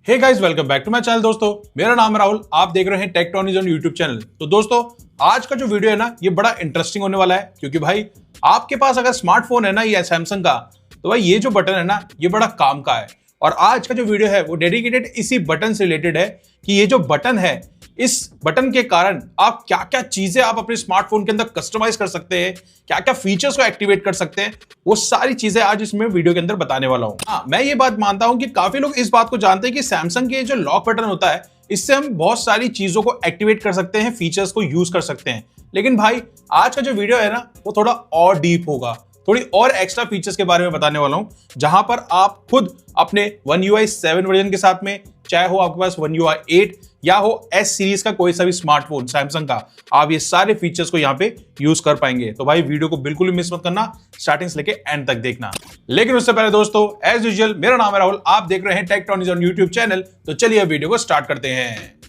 Hey guys, welcome back to my channel. दोस्तों, मेरा नाम है राहुल, आप देख रहे हैं टेक्ट्रॉनिक्स ऑन यूट्यूब चैनल। तो दोस्तों, आज का जो वीडियो है ना, ये बड़ा इंटरेस्टिंग होने वाला है, क्योंकि भाई आपके पास अगर स्मार्टफोन है ना, ये सैमसंग का, तो भाई ये जो बटन है ना, ये बड़ा काम का है। और आज का जो वीडियो है वो डेडिकेटेड इसी बटन से रिलेटेड है कि ये जो बटन है, इस बटन के कारण आप क्या क्या चीजें आप अपने स्मार्टफोन के अंदर कस्टमाइज कर सकते हैं, क्या क्या फीचर्स को एक्टिवेट कर सकते हैं, वो सारी चीजें आज इसमें वीडियो के अंदर बताने वाला हूं। हाँ, मैं ये बात मानता हूं कि काफी लोग इस बात को जानते हैं कि सैमसंग के जो लॉक बटन होता है, इससे हम बहुत सारी चीजों को एक्टिवेट कर सकते हैं, फीचर्स को यूज कर सकते हैं। लेकिन भाई आज का जो वीडियो है ना, वो थोड़ा और डीप होगा, थोड़ी और एक्स्ट्रा फीचर्स के बारे में बताने वाला हूं, जहां पर आप खुद अपने One UI 7 वर्जन के साथ में, चाहे हो आपके पास One UI 8 या हो S सीरीज का कोई सा भी स्मार्टफोन सैमसंग का, आप ये सारे फीचर्स को यहां पे यूज कर पाएंगे। तो भाई वीडियो को बिल्कुल भी मिस मत करना, स्टार्टिंग से लेके एंड तक देखना। लेकिन उससे पहले दोस्तों, एज यूजुअल, मेरा नाम है राहुल, आप देख रहे हैं टेक्ट्रॉनिक्स ऑन यूट्यूब चैनल। तो चलिए वीडियो को स्टार्ट करते हैं।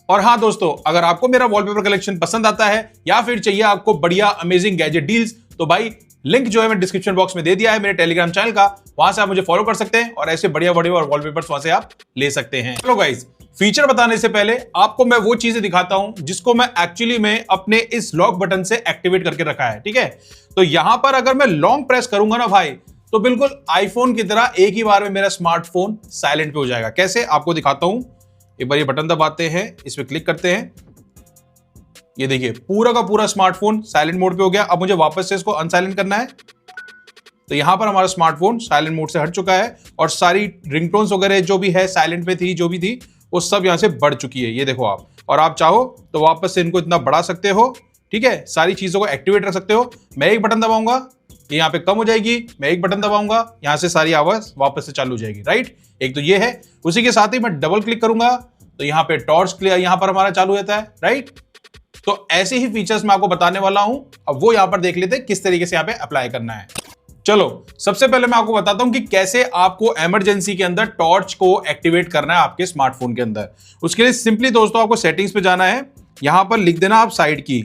और हाँ दोस्तों, अगर आपको मेरा वॉलपेपर कलेक्शन पसंद आता है या फिर चाहिए आपको बढ़िया अमेजिंग गैजेट डील्स, तो भाई लिंक जो है मैं डिस्क्रिप्शन बॉक्स में दे दिया है मेरे टेलीग्राम चैनल का, वहां से आप मुझे फॉलो कर सकते हैं और ऐसे बढ़िया बढ़िया वॉलपेपर्स वहां से आप ले सकते हैं। चलो गाइस, फीचर बताने से पहले आपको मैं वो चीजें दिखाता हूं जिसको मैं एक्चुअली में अपने इस लॉक बटन से एक्टिवेट करके रखा है। ठीक है, तो यहां पर अगर मैं लॉन्ग प्रेस करूंगा ना भाई, तो बिल्कुल आईफोन की तरह एक ही बार में मेरा स्मार्टफोन साइलेंट पे हो जाएगा। कैसे, आपको दिखाता हूं। एक बार ये बटन दबाते हैं, इस पर क्लिक करते हैं, ये देखिए पूरा का पूरा स्मार्टफोन साइलेंट मोड पे हो गया। अब मुझे वापस से इसको अनसाइलेंट करना है, तो यहां पर हमारा स्मार्टफोन साइलेंट मोड से हट चुका है और सारी रिंगटोन्स वगैरह जो भी है साइलेंट पे थी, जो भी थी, वो सब यहां से बढ़ चुकी है। ये देखो आप, और आप चाहो तो वापस से इनको इतना बढ़ा सकते हो। ठीक है, सारी चीजों को एक्टिवेट रख सकते हो। मैं एक बटन दबाऊंगा, ये यहाँ पे कम हो जाएगी, मैं एक बटन दबाऊंगा, यहां से सारी आवाज वापस से चालू हो जाएगी। राइट, एक तो ये है। उसी के साथ ही मैं डबल क्लिक करूंगा तो यहाँ पे टॉर्च क्लियर यहां पर हमारा चालू होता है। राइट, तो ऐसे ही फीचर्स मैं आपको बताने वाला हूं। अब वो यहां पर देख लेते हैं किस तरीके से यहां पे अप्लाई करना है। चलो, सबसे पहले मैं आपको बताता हूं कि कैसे आपको इमरजेंसी के अंदर टॉर्च को एक्टिवेट करना है आपके स्मार्टफोन के अंदर। उसके लिए सिंपली दोस्तों आपको सेटिंग्स पे जाना है, यहां पर लिख देना आप साइड की।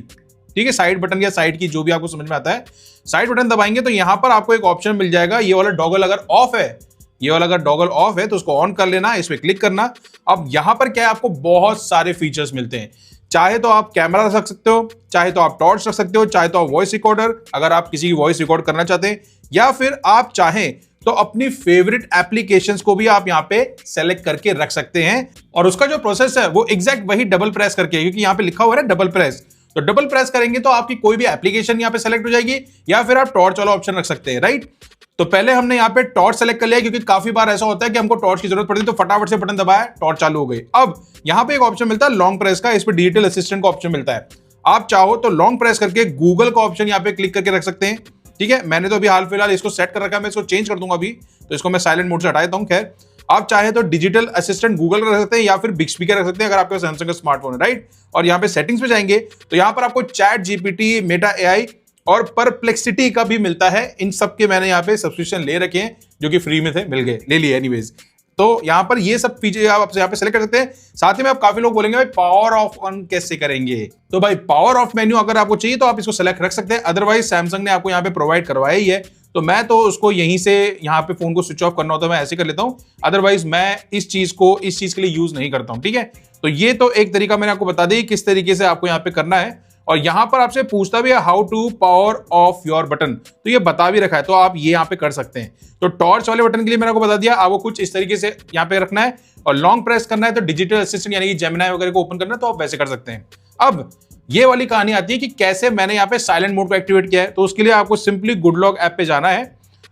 ठीक है, साइड बटन या साइड की, जो भी आपको समझ में आता है। साइड बटन दबाएंगे तो यहां पर आपको एक ऑप्शन मिल जाएगा, ये वाला डॉगल अगर ऑफ है, ये वाला अगर डॉगल ऑफ है तो उसको ऑन कर लेना, इस पर क्लिक करना। अब यहां पर क्या है, आपको बहुत सारे फीचर्स मिलते हैं। चाहे तो आप कैमरा रख सकते हो, चाहे तो आप टॉर्च रख सकते हो, चाहे तो आप वॉइस रिकॉर्डर, अगर आप किसी की वॉइस रिकॉर्ड करना चाहते हैं, या फिर आप चाहें तो अपनी फेवरेट एप्लीकेशंस को भी आप यहां पे सेलेक्ट करके रख सकते हैं। और उसका जो प्रोसेस है वो एग्जैक्ट वही डबल प्रेस करके, क्योंकि यहां पे लिखा हुआ है डबल प्रेस, तो डबल प्रेस करेंगे तो आपकी कोई भी एप्लीकेशन यहां पे सेलेक्ट हो जाएगी, या फिर आप टॉर्च वाला ऑप्शन रख सकते हैं। राइट, तो पहले हमने यहाँ पे टॉर्च सेलेक्ट कर लिया, क्योंकि काफी बार ऐसा होता है कि हमको टॉर्च की जरूरत पड़ती है, तो फटाफट से बटन दबाया, टॉर्च चालू हो गई। अब यहाँ पे एक ऑप्शन मिलता है लॉन्ग प्रेस का, इस पे डिजिटल असिस्टेंट का ऑप्शन मिलता है। आप चाहो तो लॉन्ग प्रेस करके गूगल का ऑप्शन यहाँ पे क्लिक करके रख सकते हैं। ठीक है, मैंने तो अभी हाल फिलहाल इसको सेट कर रखा है, मैं इसको चेंज कर दूंगा अभी, तो इसको मैं साइलेंट मोड से हटा देता हूं। खैर, आप चाहे तो डिजिटल असिस्टेंट गूगल का रख सकते हैं या फिर बिग स्पीकर रख सकते हैं, अगर आपके पास सैमसंग का स्मार्टफोन है। राइट, और यहाँ पे सेटिंग्स पे जाएंगे तो यहाँ पर आपको चैट जीपीटी, मेटा एआई और परप्लेक्सिटी का भी मिलता है। इन सब के मैंने यहाँ पे सब्सक्रिप्शन ले रखे हैं, जो कि फ्री में थे, मिल गए, ले लिए एनीवेज। तो यहाँ पर ये सब फीचर आप यहाँ पे सेलेक्ट कर सकते हैं। साथ ही में आप काफी लोग बोलेंगे भाई पावर ऑफ ऑन कैसे करेंगे, तो भाई पावर ऑफ मेन्यू अगर आपको चाहिए तो आप इसको सेलेक्ट रख सकते हैं, अदरवाइज सैमसंग ने आपको यहाँ पे प्रोवाइड करवाया ही है। तो मैं तो उसको यहीं से, यहाँ पे फोन को स्विच ऑफ करना होता है मैं ऐसे कर लेता हूँ, अदरवाइज मैं इस चीज के लिए यूज नहीं करता हूँ। ठीक है, तो ये तो एक तरीका मैंने आपको बता दी किस तरीके से आपको यहाँ पे करना है। और यहां पर आपसे पूछता भी है how to power off your button, तो ये बता भी रखा है, तो आप ये यहां पे कर सकते हैं। तो टॉर्च वाले बटन के लिए मैंने आपको बता दिया, आपको कुछ इस तरीके से यहां पे रखना है, और लॉन्ग प्रेस करना है तो डिजिटल असिस्टेंट यानी कि जेमिनी वगैरह को ओपन करना है, तो आप वैसे कर सकते हैं। अब ये वाली कहानी आती है कि कैसे मैंने यहाँ पे साइलेंट मोड को एक्टिवेट किया है। तो उसके लिए आपको सिंपली गुड लॉक ऐप पे जाना है,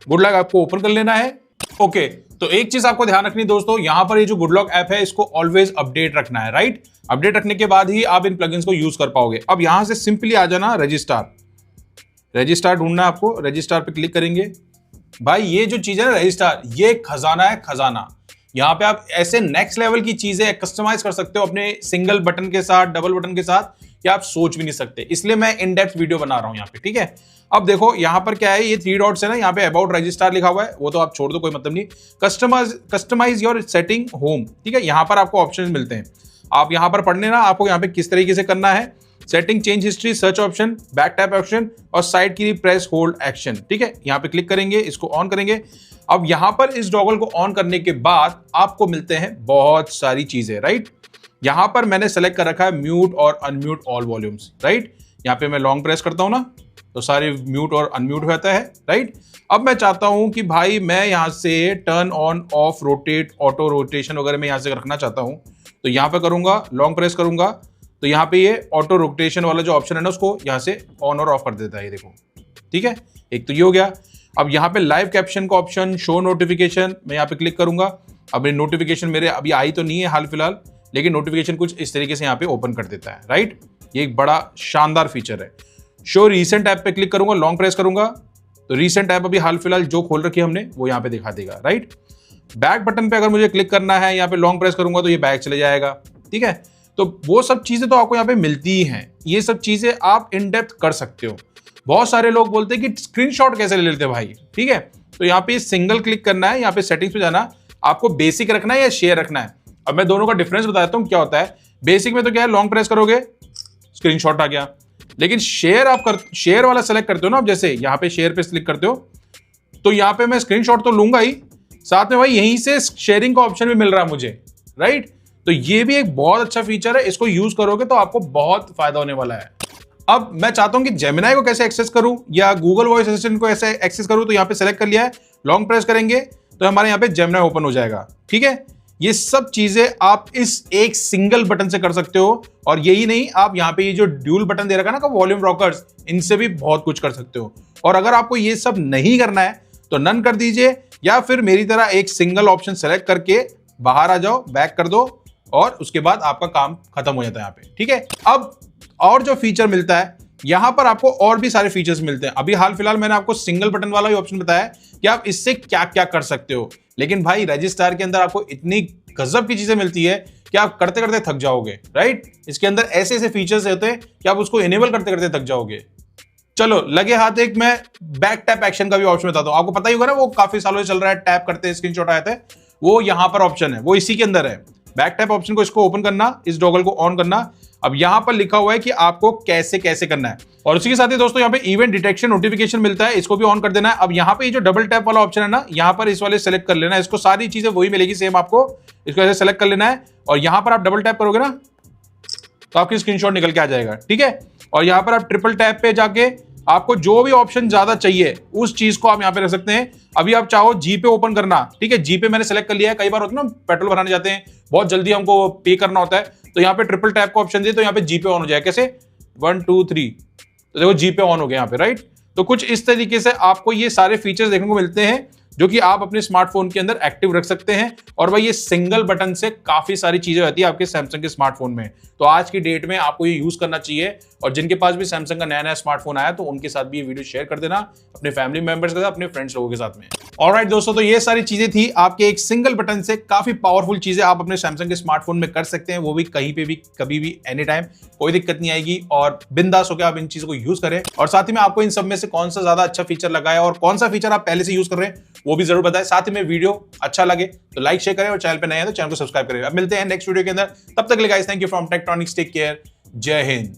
गुड लॉक आपको ओपन कर लेना है। ओके, तो एक चीज आपको ध्यान रखनी दोस्तों, यहां पर ये जो गुड लॉक ऐप है इसको ऑलवेज अपडेट रखना है। राइट, अपडेट रखने के बाद ही आप इन प्लगइन्स को यूज कर पाओगे। अब यहां से सिंपली आ जाना रजिस्टार ढूंढना है आपको, रजिस्टार पे क्लिक करेंगे। भाई ये जो चीज है ना रजिस्टार, ये खजाना है, खजाना। यहाँ पे आप ऐसे नेक्स्ट लेवल की चीजें कस्टमाइज कर सकते हो अपने सिंगल बटन के साथ, डबल बटन के साथ, कि आप सोच भी नहीं सकते। इसलिए मैं इन डेप्थ वीडियो बना रहा हूं यहाँ पे। ठीक है, अब देखो यहाँ पर क्या है, ये 3 डॉट्स है ना, यहाँ पे अबाउट रजिस्टार लिखा हुआ है, वो तो आप छोड़ दो, कोई मतलब नहीं। कस्टमाइज योर सेटिंग होम, ठीक है, यहाँ पर आपको ऑप्शन मिलते हैं, आप यहाँ पर पढ़ लेना आपको यहाँ पे किस तरीके से करना है। Setting, change history, search option, back tap option और साइड की प्रेस होल्ड एक्शन। ठीक है, यहाँ पे क्लिक करेंगे, इसको ऑन करेंगे। अब यहाँ पर इस डॉगल को ऑन करने के बाद आपको मिलते हैं बहुत सारी चीजें, राइट। यहाँ पर मैंने सेलेक्ट कर रखा है म्यूट और अनम्यूट ऑल वॉल्यूम्स, राइट। यहाँ पे मैं लॉन्ग प्रेस करता हूँ ना तो सारे म्यूट और अनम्यूट हो जाता है, राइट। अब मैं चाहता हूं कि भाई मैं यहां से turn on, of, rotate, auto rotation वगैरह मैं यहां से रखना चाहता हूं, तो यहां पे करूंगा, लॉन्ग प्रेस करूंगा तो यहां पे ये ऑटो रोटेशन वाला जो ऑप्शन है ना उसको यहां से ऑन और ऑफ कर देता है, ये देखो। ठीक है, एक तो ये हो गया। अब यहाँ पे लाइव कैप्शन का ऑप्शन, शो नोटिफिकेशन, मैं यहाँ पे क्लिक करूंगा। अब ये नोटिफिकेशन मेरे अभी आई तो नहीं है हाल फिलहाल, लेकिन नोटिफिकेशन कुछ इस तरीके से यहाँ पे ओपन कर देता है, राइट। ये एक बड़ा शानदार फीचर है। शो रीसेंट ऐप पे क्लिक करूंगा, लॉन्ग प्रेस करूंगा तो रीसेंट ऐप अभी हाल फिलहाल जो खोल रखी है हमने वो यहाँ पे दिखा देगा, राइट। बैक बटन पे अगर मुझे क्लिक करना है, यहाँ पे लॉन्ग प्रेस करूंगा तो ये बैक चले जाएगा। ठीक है, तो वो सब चीजें तो आपको यहाँ पे मिलती ही हैं। ये सब चीजें आप इन डेप्थ कर सकते हो। बहुत सारे लोग बोलते हैं कि स्क्रीनशॉट कैसे ले लेते भाई। ठीक है, तो यहाँ पे सिंगल क्लिक करना है, यहाँ पे सेटिंग्स पे जाना, आपको बेसिक रखना है या शेयर रखना है। अब मैं दोनों का डिफरेंस बता देता हूँ क्या होता है। बेसिक में तो क्या है, लॉन्ग प्रेस करोगे स्क्रीनशॉट आ गया, लेकिन शेयर शेयर वाला सेलेक्ट करते हो ना, अब जैसे यहाँ पे शेयर पे क्लिक करते हो तो यहाँ पे मैं स्क्रीनशॉट तो लूंगा ही, साथ में भाई यहीं से शेयरिंग का ऑप्शन भी मिल रहा है मुझे, राइट। तो ये भी एक बहुत अच्छा फीचर है, इसको यूज करोगे तो आपको बहुत फायदा होने वाला है। अब मैं चाहता हूं कि जेमिनाई को कैसे एक्सेस करूं या गूगल वॉइस असिस्टेंट को ऐसे एक्सेस करूं, तो यहाँ पे सेलेक्ट कर लिया है, लॉन्ग प्रेस करेंगे तो हमारे यहाँ पे जेमिनाई ओपन हो जाएगा। ठीक है, ये सब चीजें आप इस एक सिंगल बटन से कर सकते हो। और यही नहीं, आप यहाँ पे ये जो ड्यूल बटन दे रखा है ना वॉल्यूम रॉकर्स, इनसे भी बहुत कुछ कर सकते हो। और अगर आपको ये सब नहीं करना है तो नन कर दीजिए, या फिर मेरी तरह एक सिंगल ऑप्शन सेलेक्ट करके बाहर आ जाओ, बैक कर दो और उसके बाद आपका काम खत्म हो जाता है यहाँ पे। ठीक है, अब और जो फीचर मिलता है यहां पर आपको और भी सारे फीचर्स मिलते हैं। अभी हाल फिलहाल मैंने आपको सिंगल बटन वाला ही ऑप्शन बताया कि आप इससे क्या क्या कर सकते हो, लेकिन भाई रजिस्टार के अंदर आपको इतनी गजब की चीजें मिलती है कि आप करते करते थक जाओगे, राइट। इसके अंदर ऐसे ऐसे फीचर्स होते हैं कि आप उसको इनेबल करते करते थक जाओगे। चलो लगे हाथ एक मैं बैक टैप एक्शन का भी ऑप्शन बताता हूं। आपको पता ही होगा ना, वो काफी सालों से चल रहा है, टैप करते स्क्रीनशॉट आए थे, वो यहां पर ऑप्शन है, वो इसी के अंदर है। बैक टैप ऑप्शन को इसको ओपन करना, इस डॉगल को ऑन करना। अब यहां पर लिखा हुआ है कि आपको कैसे कैसे करना है, और उसी के साथ ही दोस्तों यहाँ पे इवेंट डिटेक्शन नोटिफिकेशन मिलता है, इसको भी ऑन कर देना है। अब यहाँ पे ये जो डबल टैप वाला ऑप्शन है ना, यहाँ पर इस वाले सेलेक्ट कर लेना है, इसको सारी चीजें वही मिलेगी सेम आपको, इसको ऐसे सेलेक्ट कर लेना है और यहाँ पर आप डबल टैप करोगे ना तो आपकी स्क्रीनशॉट निकल के आ जाएगा। ठीक है, और यहाँ पर आप ट्रिपल टैप पे जाके आपको जो भी ऑप्शन ज्यादा चाहिए उस चीज को आप यहाँ पे रख सकते हैं। अभी आप चाहो जीपे ओपन करना, ठीक है, जीपे मैंने सेलेक्ट कर लिया है। कई बार होता है ना, पेट्रोल भराने जाते हैं, बहुत जल्दी हमको पे करना होता है, तो यहाँ पे ट्रिपल टैप का ऑप्शन दिए तो यहाँ पे जीपे ऑन हो जाए। कैसे, 1 2 3, तो देखो जीपे ऑन हो गया यहाँ पे, राइट। तो कुछ इस तरीके से आपको ये सारे फीचर्स देखने को मिलते हैं जो कि आप अपने स्मार्टफोन के अंदर एक्टिव रख सकते हैं। और भाई ये सिंगल बटन से काफी सारी चीजें होती है आपके सैमसंग के स्मार्टफोन में, तो आज की डेट में आपको ये यूज करना चाहिए। और जिनके पास भी सैमसंग का नया नया स्मार्टफोन आया तो उनके साथ भी ये वीडियो शेयर कर देना, अपने फैमिली मेंबर्स के साथ, अपने फ्रेंड्स लोगों के साथ में। ऑलराइट दोस्तों, तो ये सारी चीजें थी आपके एक सिंगल बटन से काफी पावरफुल चीजें आप अपने सैमसंग के स्मार्टफोन में कर सकते हैं, वो भी कहीं पे भी, कभी भी, एनी टाइम, कोई दिक्कत नहीं आएगी। और बिंदास होकर आप इन चीजों को यूज करें। और साथ ही में आपको इन सब में से कौन सा ज्यादा अच्छा फीचर लगा है और कौन सा फीचर आप पहले से यूज कर रहे हैं वो भी जरूर बताएं। साथ ही में वीडियो अच्छा लगे तो लाइक शेयर करें, और चैनल पे नए हैं तो चैनल को सब्सक्राइब करें। अब मिलते हैं नेक्स्ट वीडियो के अंदर, तब तक के लिए guys thank you from Tektronix, take care, जय हिंद।